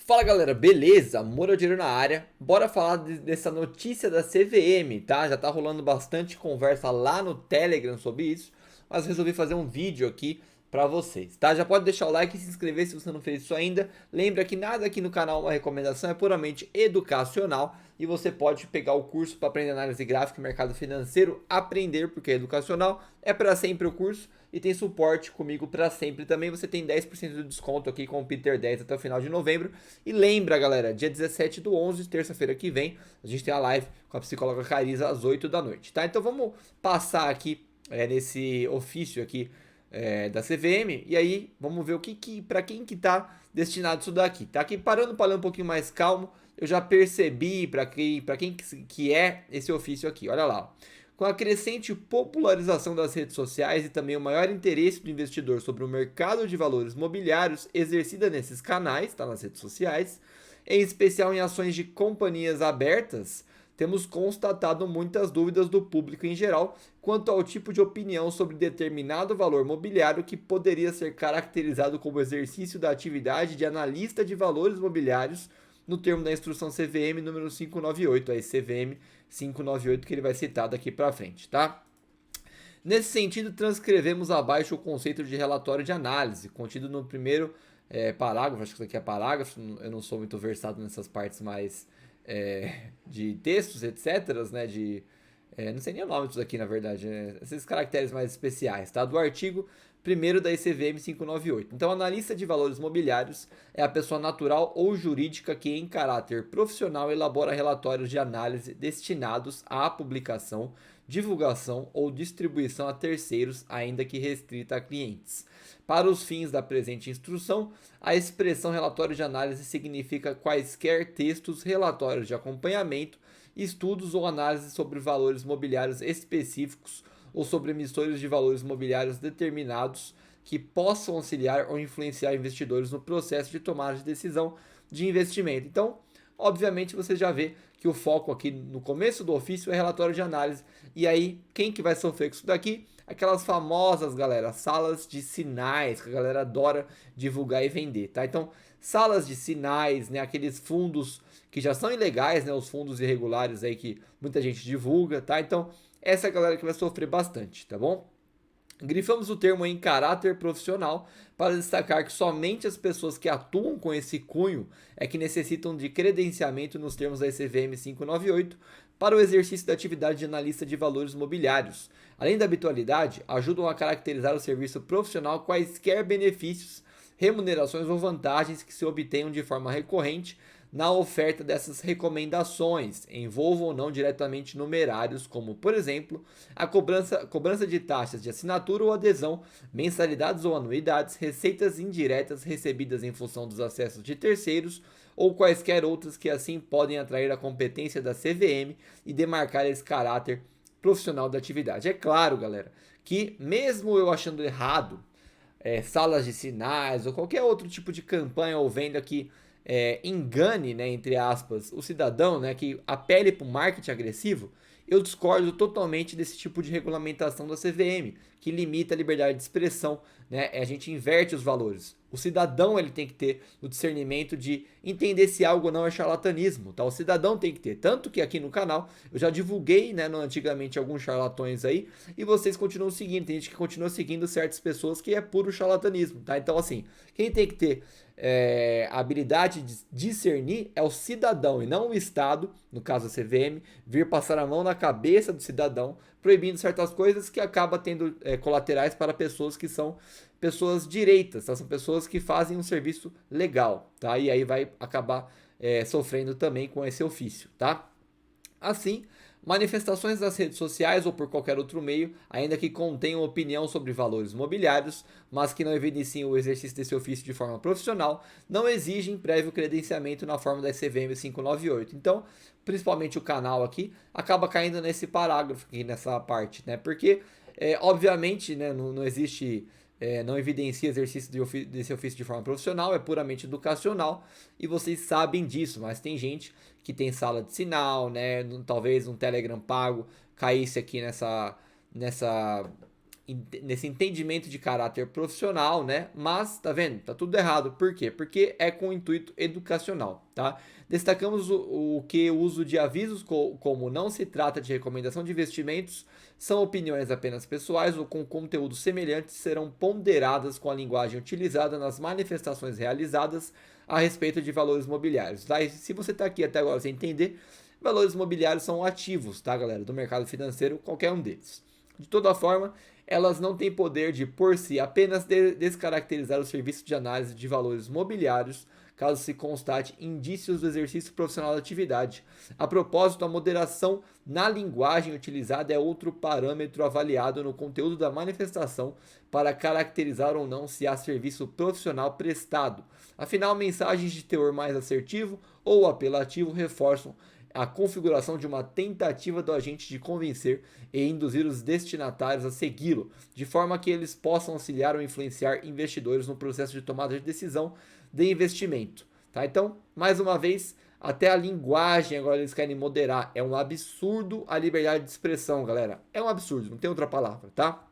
Fala galera, beleza? Moradeiro na área. Bora falar dessa notícia da CVM, tá? Já tá rolando bastante conversa lá no Telegram sobre isso, mas resolvi fazer um vídeo aqui pra vocês, tá? Já pode deixar o like e se inscrever se você não fez isso ainda. Lembra que nada aqui no canal é uma recomendação, é puramente educacional e você pode pegar o curso para aprender análise gráfica e mercado financeiro, aprender porque é educacional, é para sempre o curso e tem suporte comigo para sempre também. Você tem 10% de desconto aqui com o Peter 10 até o final de novembro. E lembra, galera, dia 17/11, terça-feira que vem, a gente tem a live com a psicóloga Carisa às 8 da noite, tá? Então vamos passar aqui nesse ofício aqui da CVM e aí vamos ver o que para quem que tá destinado isso daqui, tá? Aqui parando para ler um pouquinho mais calmo, eu já percebi para quem que é esse ofício aqui. Olha lá, ó. Com a crescente popularização das redes sociais e também o maior interesse do investidor sobre o mercado de valores mobiliários exercida nesses canais, tá, nas redes sociais, em especial em ações de companhias abertas, temos constatado muitas dúvidas do público em geral quanto ao tipo de opinião sobre determinado valor mobiliário que poderia ser caracterizado como exercício da atividade de analista de valores mobiliários no termo da instrução CVM número 598, aí CVM 598 que ele vai citar daqui para frente, tá? Nesse sentido, transcrevemos abaixo o conceito de relatório de análise, contido no primeiro parágrafo, acho que isso aqui é parágrafo, eu não sou muito versado nessas partes mais de textos, etc., né, não sei nem o nome disso aqui, na verdade, esses caracteres mais especiais, tá? Do artigo 1º da ECVM 598. Então, analista de valores mobiliários é a pessoa natural ou jurídica que, em caráter profissional, elabora relatórios de análise destinados à publicação, divulgação ou distribuição a terceiros, ainda que restrita a clientes. Para os fins da presente instrução, a expressão relatório de análise significa quaisquer textos, relatórios de acompanhamento, estudos ou análises sobre valores mobiliários específicos ou sobre emissores de valores mobiliários determinados que possam auxiliar ou influenciar investidores no processo de tomada de decisão de investimento. Então, obviamente, você já vê que o foco aqui no começo do ofício é relatório de análise. E aí, quem que vai sofrer com isso daqui? Aquelas famosas, galera, salas de sinais, que a galera adora divulgar e vender, tá? Então, salas de sinais, né, aqueles fundos que já são ilegais, né, os fundos irregulares aí que muita gente divulga, tá? Então, essa é a galera que vai sofrer bastante, tá bom? Grifamos o termo em caráter profissional para destacar que somente as pessoas que atuam com esse cunho é que necessitam de credenciamento nos termos da ECVM 598 para o exercício da atividade de analista de valores mobiliários. Além da habitualidade, ajudam a caracterizar o serviço profissional quaisquer benefícios, remunerações ou vantagens que se obtenham de forma recorrente na oferta dessas recomendações, envolvam ou não diretamente numerários, como, por exemplo, a cobrança de taxas de assinatura ou adesão, mensalidades ou anuidades, receitas indiretas recebidas em função dos acessos de terceiros ou quaisquer outras que assim podem atrair a competência da CVM e demarcar esse caráter profissional da atividade. É claro, galera, que mesmo eu achando errado salas de sinais ou qualquer outro tipo de campanha ou venda que engane, né, entre aspas, o cidadão, né, que apele para o marketing agressivo, eu discordo totalmente desse tipo de regulamentação da CVM, que limita a liberdade de expressão, né? A gente inverte os valores. O cidadão ele tem que ter o discernimento de entender se algo não é charlatanismo, tá? O cidadão tem que ter. Tanto que aqui no canal eu já divulguei, né, antigamente alguns charlatões aí, e vocês continuam seguindo. Tem gente que continua seguindo certas pessoas que é puro charlatanismo, tá? Então, assim, quem tem que ter a habilidade de discernir é o cidadão e não o Estado, no caso a CVM, vir passar a mão na cabeça do cidadão, proibindo certas coisas que acaba tendo colaterais para pessoas que são pessoas direitas, tá? São pessoas que fazem um serviço legal, tá? E aí vai acabar sofrendo também com esse ofício, tá? Assim, manifestações nas redes sociais ou por qualquer outro meio, ainda que contenham opinião sobre valores mobiliários, mas que não evidenciem o exercício desse ofício de forma profissional, não exigem prévio credenciamento na forma da CVM 598. Então, principalmente o canal aqui, acaba caindo nesse parágrafo aqui, nessa parte, né? Porque, obviamente, né, não existe não evidencia exercício desse ofício de forma profissional, é puramente educacional e vocês sabem disso, mas tem gente que tem sala de sinal, né? Talvez um Telegram pago caísse aqui nessa nesse entendimento de caráter profissional, né? Mas, tá vendo? Tá tudo errado. Por quê? Porque é com intuito educacional, tá? Destacamos o que o uso de avisos como não se trata de recomendação de investimentos, são opiniões apenas pessoais ou com conteúdos semelhantes serão ponderadas com a linguagem utilizada nas manifestações realizadas a respeito de valores mobiliários, tá? E se você tá aqui até agora sem entender, valores mobiliários são ativos, tá, galera? Do mercado financeiro, qualquer um deles. De toda forma, elas não têm poder de, por si, apenas descaracterizar o serviço de análise de valores mobiliários, caso se constate indícios do exercício profissional da atividade. A propósito, a moderação na linguagem utilizada é outro parâmetro avaliado no conteúdo da manifestação para caracterizar ou não se há serviço profissional prestado. Afinal, mensagens de teor mais assertivo ou apelativo reforçam a configuração de uma tentativa do agente de convencer e induzir os destinatários a segui-lo, de forma que eles possam auxiliar ou influenciar investidores no processo de tomada de decisão de investimento. Tá? Então, mais uma vez, até a linguagem agora eles querem moderar. É um absurdo a liberdade de expressão, galera. É um absurdo, não tem outra palavra, tá?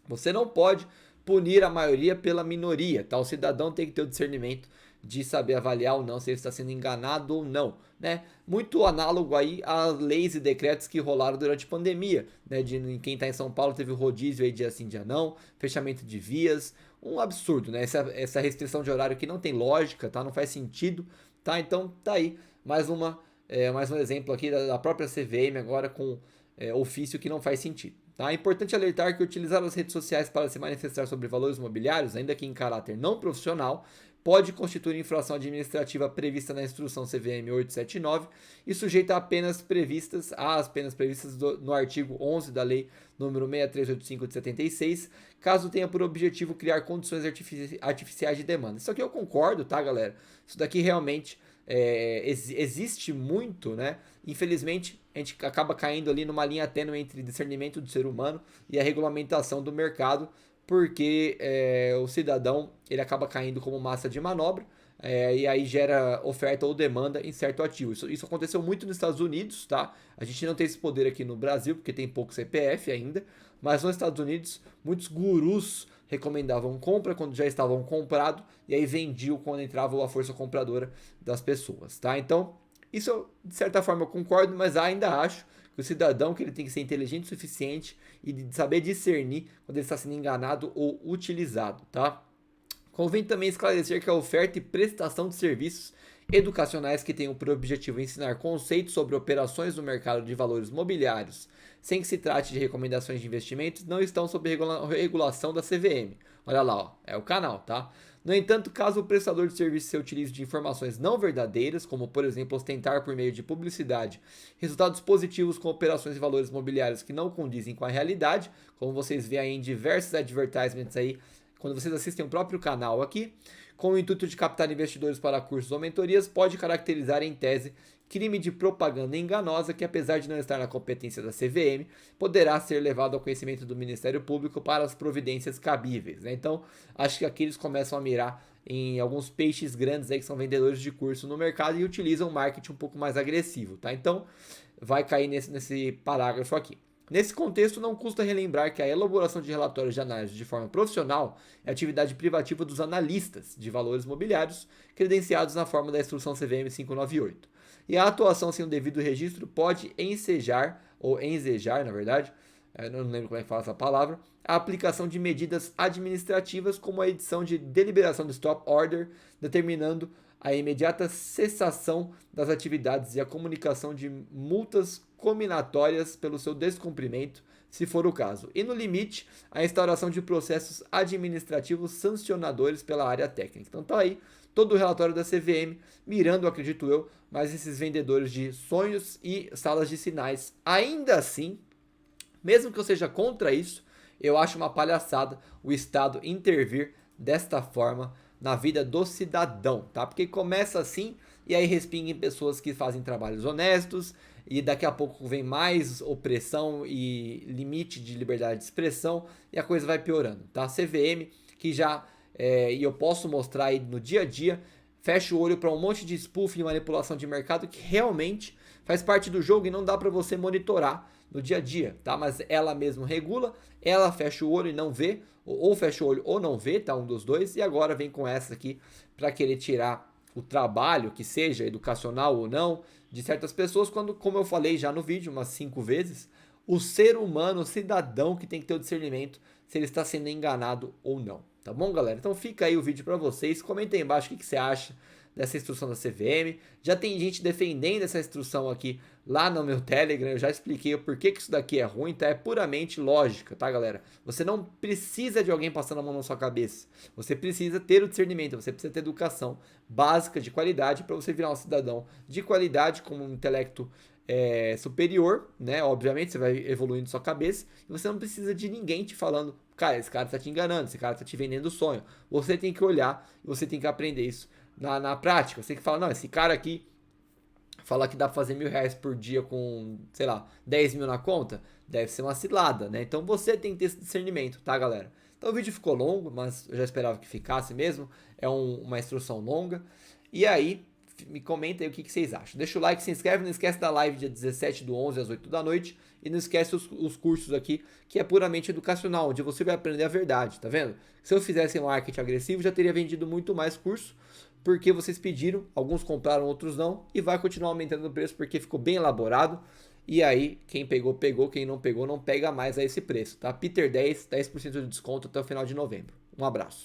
Você não pode punir a maioria pela minoria, tá? O cidadão tem que ter o discernimento de saber avaliar ou não se ele está sendo enganado ou não, né? Muito análogo aí às leis e decretos que rolaram durante a pandemia, né? De quem está em São Paulo teve o rodízio aí dia sim, dia não, fechamento de vias, um absurdo, né? Essa restrição de horário que não tem lógica, tá? Não faz sentido, tá? Então tá aí mais um exemplo aqui da própria CVM agora com ofício que não faz sentido. Tá? É importante alertar que utilizar as redes sociais para se manifestar sobre valores imobiliários, ainda que em caráter não profissional, pode constituir infração administrativa prevista na instrução CVM 879 e sujeita às penas previstas no artigo 11 da Lei nº 6385 de 76, caso tenha por objetivo criar condições artificiais de demanda. Isso aqui eu concordo, tá, galera? Isso daqui realmente existe muito, né? Infelizmente, a gente acaba caindo ali numa linha tênue entre discernimento do ser humano e a regulamentação do mercado, porque o cidadão ele acaba caindo como massa de manobra e aí gera oferta ou demanda em certo ativo. Isso aconteceu muito nos Estados Unidos, tá? A gente não tem esse poder aqui no Brasil, porque tem pouco CPF ainda, mas nos Estados Unidos, muitos gurus recomendavam compra quando já estavam comprados e aí vendiam quando entrava a força compradora das pessoas, tá? Então, isso de certa forma eu concordo, mas ainda acho que o cidadão que ele tem que ser inteligente o suficiente e de saber discernir quando ele está sendo enganado ou utilizado, tá? Convém também esclarecer que a oferta e prestação de serviços educacionais que tenham por objetivo ensinar conceitos sobre operações no mercado de valores mobiliários, sem que se trate de recomendações de investimentos, não estão sob regulação da CVM. Olha lá, ó, é o canal, tá? No entanto, caso o prestador de serviço se utilize de informações não verdadeiras, como por exemplo ostentar por meio de publicidade resultados positivos com operações e valores mobiliários que não condizem com a realidade, como vocês veem aí em diversos advertisements aí, quando vocês assistem o próprio canal aqui, com o intuito de captar investidores para cursos ou mentorias, pode caracterizar em tese crime de propaganda enganosa que, apesar de não estar na competência da CVM, poderá ser levado ao conhecimento do Ministério Público para as providências cabíveis, né? Então, acho que aqui eles começam a mirar em alguns peixes grandes aí que são vendedores de curso no mercado e utilizam marketing um pouco mais agressivo, tá? Então, vai cair nesse parágrafo aqui. Nesse contexto, não custa relembrar que a elaboração de relatórios de análise de forma profissional é atividade privativa dos analistas de valores mobiliários credenciados na forma da Instrução CVM 598. E a atuação sem o devido registro pode ensejar, na verdade, eu não lembro como é que fala essa palavra, a aplicação de medidas administrativas como a edição de deliberação do stop order, determinando a imediata cessação das atividades e a comunicação de multas cominatórias pelo seu descumprimento, se for o caso. E no limite, a instauração de processos administrativos sancionadores pela área técnica. Então tá aí todo o relatório da CVM, mirando, acredito eu, mais esses vendedores de sonhos e salas de sinais. Ainda assim, mesmo que eu seja contra isso, eu acho uma palhaçada o Estado intervir desta forma na vida do cidadão, tá? Porque começa assim e aí respinga em pessoas que fazem trabalhos honestos e daqui a pouco vem mais opressão e limite de liberdade de expressão e a coisa vai piorando, tá? CVM que já, e eu posso mostrar aí no dia a dia, fecha o olho para um monte de spoof e manipulação de mercado que realmente faz parte do jogo e não dá para você monitorar, no dia a dia, tá? Mas ela mesma regula, ela fecha o olho e não vê, ou fecha o olho ou não vê, tá? Um dos dois, e agora vem com essa aqui para querer tirar o trabalho, que seja educacional ou não, de certas pessoas, quando, como eu falei já no vídeo umas 5 vezes, o ser humano, o cidadão que tem que ter o discernimento se ele está sendo enganado ou não. Tá bom, galera? Então fica aí o vídeo para vocês. Comenta aí embaixo o que você acha dessa instrução da CVM. Já tem gente defendendo essa instrução aqui lá no meu Telegram. Eu já expliquei o porquê que isso daqui é ruim, tá? É puramente lógica, tá, galera? Você não precisa de alguém passando a mão na sua cabeça. Você precisa ter o discernimento, você precisa ter educação básica de qualidade para você virar um cidadão de qualidade com um intelecto superior, né? Obviamente, você vai evoluindo sua cabeça e você não precisa de ninguém te falando, cara, esse cara tá te enganando, esse cara tá te vendendo o sonho. Você tem que olhar e você tem que aprender isso na prática. Você tem que falar, não, esse cara aqui fala que dá pra fazer R$ 1.000 por dia com, sei lá, 10 mil na conta, deve ser uma cilada, né? Então você tem que ter esse discernimento, tá, galera? Então o vídeo ficou longo, mas eu já esperava que ficasse mesmo. É uma instrução longa. E aí, me comenta aí o que vocês acham. Deixa o like, se inscreve, não esquece da live dia 17/11 às 8 da noite. E não esquece os cursos aqui, que é puramente educacional, onde você vai aprender a verdade, tá vendo? Se eu fizesse um marketing agressivo, já teria vendido muito mais curso, porque vocês pediram, alguns compraram, outros não, e vai continuar aumentando o preço porque ficou bem elaborado. E aí, quem pegou, pegou, quem não pegou, não pega mais a esse preço, tá? Peter 10, 10% de desconto até o final de novembro. Um abraço.